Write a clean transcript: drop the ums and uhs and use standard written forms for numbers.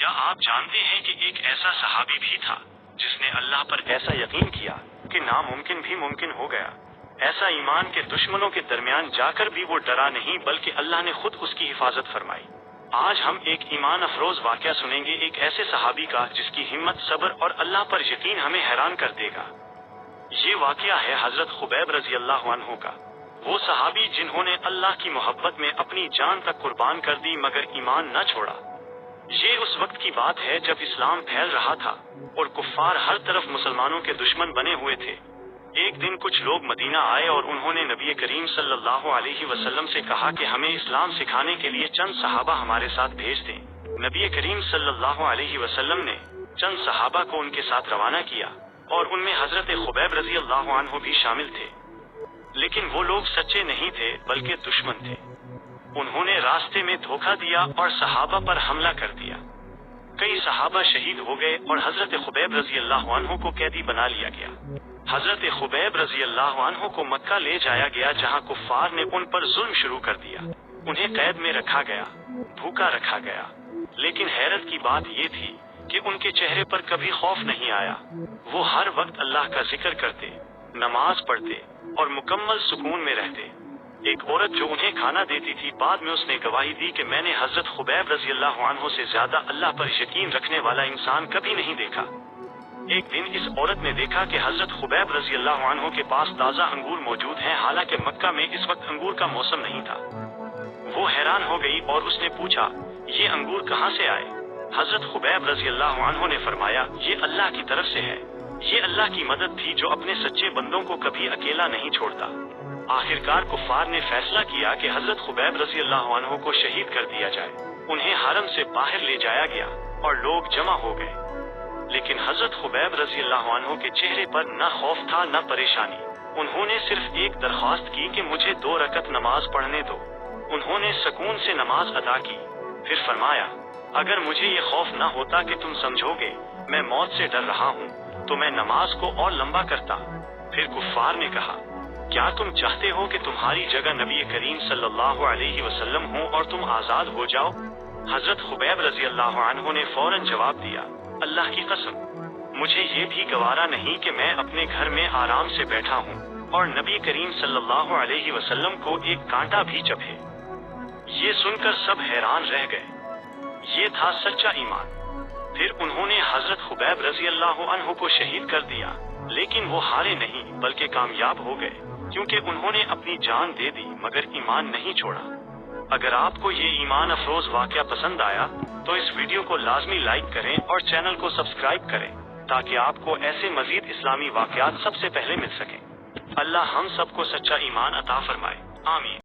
کیا آپ جانتے ہیں کہ ایک ایسا صحابی بھی تھا جس نے اللہ پر ایسا یقین کیا کہ ناممکن بھی ممکن ہو گیا؟ ایسا ایمان کے دشمنوں کے درمیان جا کر بھی وہ ڈرا نہیں بلکہ اللہ نے خود اس کی حفاظت فرمائی۔ آج ہم ایک ایمان افروز واقعہ سنیں گے، ایک ایسے صحابی کا جس کی ہمت، صبر اور اللہ پر یقین ہمیں حیران کر دے گا۔ یہ واقعہ ہے حضرت خبیب رضی اللہ عنہ کا، وہ صحابی جنہوں نے اللہ کی محبت میں اپنی جان تک قربان کر دی مگر ایمان نہ چھوڑا۔ یہ اس وقت کی بات ہے جب اسلام پھیل رہا تھا اور کفار ہر طرف مسلمانوں کے دشمن بنے ہوئے تھے۔ ایک دن کچھ لوگ مدینہ آئے اور انہوں نے نبی کریم صلی اللہ علیہ وسلم سے کہا کہ ہمیں اسلام سکھانے کے لیے چند صحابہ ہمارے ساتھ بھیج دیں۔ نبی کریم صلی اللہ علیہ وسلم نے چند صحابہ کو ان کے ساتھ روانہ کیا اور ان میں حضرت خبیب رضی اللہ عنہ بھی شامل تھے، لیکن وہ لوگ سچے نہیں تھے بلکہ دشمن تھے۔ انہوں نے راستے میں دھوکہ دیا اور صحابہ پر حملہ کر دیا۔ کئی صحابہ شہید ہو گئے اور حضرت خبیب رضی اللہ عنہ کو قیدی بنا لیا گیا۔ حضرت خبیب رضی اللہ عنہ کو مکہ لے جایا گیا جہاں کفار نے ان پر ظلم شروع کر دیا۔ انہیں قید میں رکھا گیا، بھوکا رکھا گیا، لیکن حیرت کی بات یہ تھی کہ ان کے چہرے پر کبھی خوف نہیں آیا۔ وہ ہر وقت اللہ کا ذکر کرتے، نماز پڑھتے اور مکمل سکون میں رہتے۔ ایک عورت جو انہیں کھانا دیتی تھی، بعد میں اس نے گواہی دی کہ میں نے حضرت خبیب رضی اللہ عنہ سے زیادہ اللہ پر یقین رکھنے والا انسان کبھی نہیں دیکھا۔ ایک دن اس عورت نے دیکھا کہ حضرت خبیب رضی اللہ عنہ کے پاس تازہ انگور موجود ہیں، حالانکہ مکہ میں اس وقت انگور کا موسم نہیں تھا۔ وہ حیران ہو گئی اور اس نے پوچھا، یہ انگور کہاں سے آئے؟ حضرت خبیب رضی اللہ عنہ نے فرمایا، یہ اللہ کی طرف سے ہے۔ یہ اللہ کی مدد تھی جو اپنے سچے بندوں کو کبھی اکیلا نہیں چھوڑتا۔ آخرکار کفار نے فیصلہ کیا کہ حضرت خبیب رضی اللہ عنہ کو شہید کر دیا جائے۔ انہیں حرم سے باہر لے جایا گیا اور لوگ جمع ہو گئے، لیکن حضرت خبیب رضی اللہ عنہ کے چہرے پر نہ خوف تھا نہ پریشانی۔ انہوں نے صرف ایک درخواست کی کہ مجھے 2 رکعت نماز پڑھنے دو۔ انہوں نے سکون سے نماز ادا کی، پھر فرمایا، اگر مجھے یہ خوف نہ ہوتا کہ تم سمجھو گے میں موت سے ڈر رہا ہوں تو میں نماز کو اور لمبا کرتا۔ پھر کفار نے کہا، کیا تم چاہتے ہو کہ تمہاری جگہ نبی کریم صلی اللہ علیہ وسلم ہوں اور تم آزاد ہو جاؤ؟ حضرت خبیب رضی اللہ عنہ نے فوراً جواب دیا، اللہ کی قسم، مجھے یہ بھی گوارا نہیں کہ میں اپنے گھر میں آرام سے بیٹھا ہوں اور نبی کریم صلی اللہ علیہ وسلم کو ایک کانٹا بھی چبھے۔ یہ سن کر سب حیران رہ گئے۔ یہ تھا سچا ایمان۔ پھر انہوں نے حضرت خبیب رضی اللہ عنہ کو شہید کر دیا، لیکن وہ ہارے نہیں بلکہ کامیاب ہو گئے، کیونکہ انہوں نے اپنی جان دے دی مگر ایمان نہیں چھوڑا۔ اگر آپ کو یہ ایمان افروز واقعہ پسند آیا تو اس ویڈیو کو لازمی لائک کریں اور چینل کو سبسکرائب کریں تاکہ آپ کو ایسے مزید اسلامی واقعات سب سے پہلے مل سکیں۔ اللہ ہم سب کو سچا ایمان عطا فرمائے، آمین۔